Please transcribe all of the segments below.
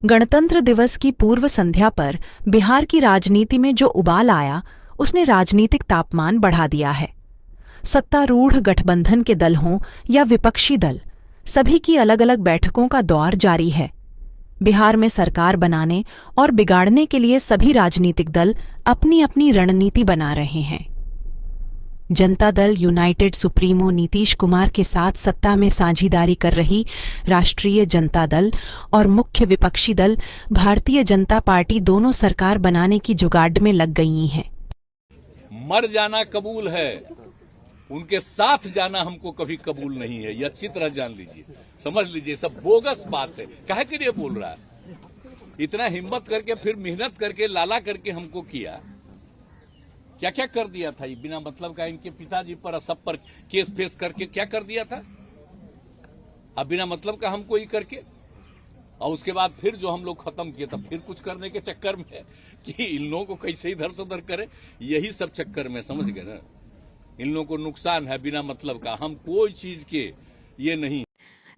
गणतंत्र दिवस की पूर्व संध्या पर बिहार की राजनीति में जो उबाल आया, उसने राजनीतिक तापमान बढ़ा दिया है। सत्तारूढ़ गठबंधन के दल हों या विपक्षी दल, सभी की अलग अलग बैठकों का दौर जारी है। बिहार में सरकार बनाने और बिगाड़ने के लिए सभी राजनीतिक दल अपनी अपनी रणनीति बना रहे हैं। जनता दल यूनाइटेड सुप्रीमो नीतीश कुमार के साथ सत्ता में साझेदारी कर रही राष्ट्रीय जनता दल और मुख्य विपक्षी दल भारतीय जनता पार्टी दोनों सरकार बनाने की जुगाड़ में लग गई हैं। मर जाना कबूल है, उनके साथ जाना हमको कभी कबूल नहीं है। यह अच्छी तरह जान लीजिए, समझ लीजिए, सब बोगस बात है। काहे के लिए बोल रहा है? इतना हिम्मत करके, फिर मेहनत करके, लाला करके हमको किया, क्या क्या कर दिया था ये बिना मतलब का। इनके पिताजी पर, सब पर केस फेस करके क्या कर दिया था, अब बिना मतलब का हमको ही करके। और उसके बाद फिर जो हम लोग खत्म किए, तब फिर कुछ करने के चक्कर में कि इन लोगों को कैसे इधर से उधर करे, यही सब चक्कर में, समझ गए ना। इन लोगों को नुकसान है बिना मतलब का, हम कोई चीज के ये नहीं।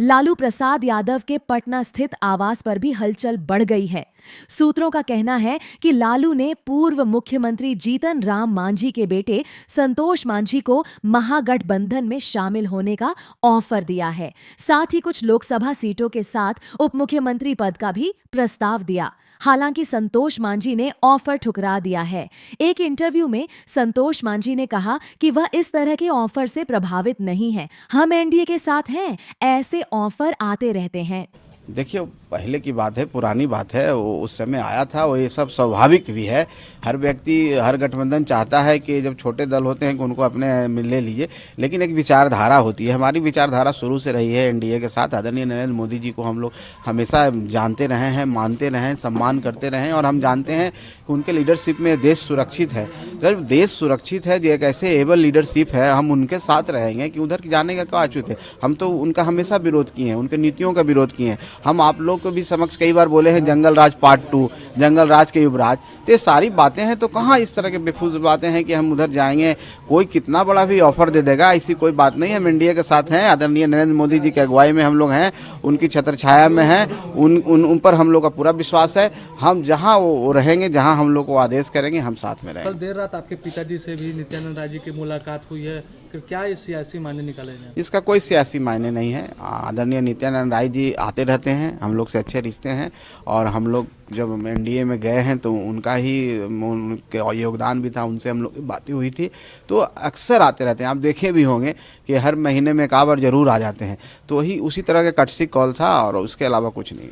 लालू प्रसाद यादव के पटना स्थित आवास पर भी हलचल बढ़ गई है। सूत्रों का कहना है कि लालू ने पूर्व मुख्यमंत्री जीतन राम मांझी के बेटे संतोष मांझी को महागठबंधन में शामिल होने का ऑफर दिया है। साथ ही कुछ लोकसभा सीटों के साथ उप मुख्यमंत्री पद का भी प्रस्ताव दिया। हालांकि संतोष मांझी ने ऑफर ठुकरा दिया है। एक इंटरव्यू में संतोष मांझी ने कहा कि वह इस तरह के ऑफर से प्रभावित नहीं है। हम एनडीए के साथ हैं, ऐसे ऑफर आते रहते हैं। देखिए, पहले की बात है, पुरानी बात है, वो उस समय आया था, वो ये सब स्वाभाविक भी है। हर व्यक्ति, हर गठबंधन चाहता है कि जब छोटे दल होते हैं कि उनको अपने में ले लीजिए, लेकिन एक विचारधारा होती है। हमारी विचारधारा शुरू से रही है एनडीए के साथ। आदरणीय नरेंद्र मोदी जी को हम लोग हमेशा जानते रहे हैं, मानते रहे हैं, सम्मान करते रहे हैं, और हम जानते हैं कि उनके लीडरशिप में देश सुरक्षित है। जब देश सुरक्षित है, एक ऐसे एबल लीडरशिप है, हम उनके साथ रहेंगे कि उधर जाने का क्या अछूत है। हम तो उनका हमेशा विरोध किए हैं, उनके नीतियों का विरोध किए हैं। हम आप लोग को भी समक्ष कई बार बोले हैं जंगल राज पार्ट 2, जंगल राज के युवराज। तो ये सारी बातें हैं, तो कहाँ इस तरह के बेफूज बातें हैं कि हम उधर जाएंगे, कोई कितना बड़ा भी ऑफर दे देगा, ऐसी कोई बात नहीं है। हम एनडीए के साथ हैं, आदरणीय नरेंद्र मोदी जी की अगुवाई में हम लोग हैं, उनकी छत्र छाया में हैं, उन पर हम लोग का पूरा विश्वास है। हम जहाँ वो रहेंगे, जहाँ हम लोग को आदेश करेंगे, हम साथ में रहेंगे। कल देर रात आपके पिताजी से भी नित्यानंद राय जी की मुलाकात हुई है, क्या ये सियासी मायने निकाले जाए? इसका कोई सियासी मायने नहीं है। आदरणीय नित्यानंद राय जी आते रहते हैं, हम लोग से अच्छे रिश्ते हैं, और हम लोग जब एनडीए में गए हैं तो उनका ही योगदान भी था, उनसे हम लोग की बातें हुई थी, तो अक्सर आते रहते हैं। आप देखे भी होंगे कि हर महीने में एक बार जरूर आ जाते हैं। तो वही उसी तरह का कटसी कॉल था, और उसके अलावा कुछ नहीं।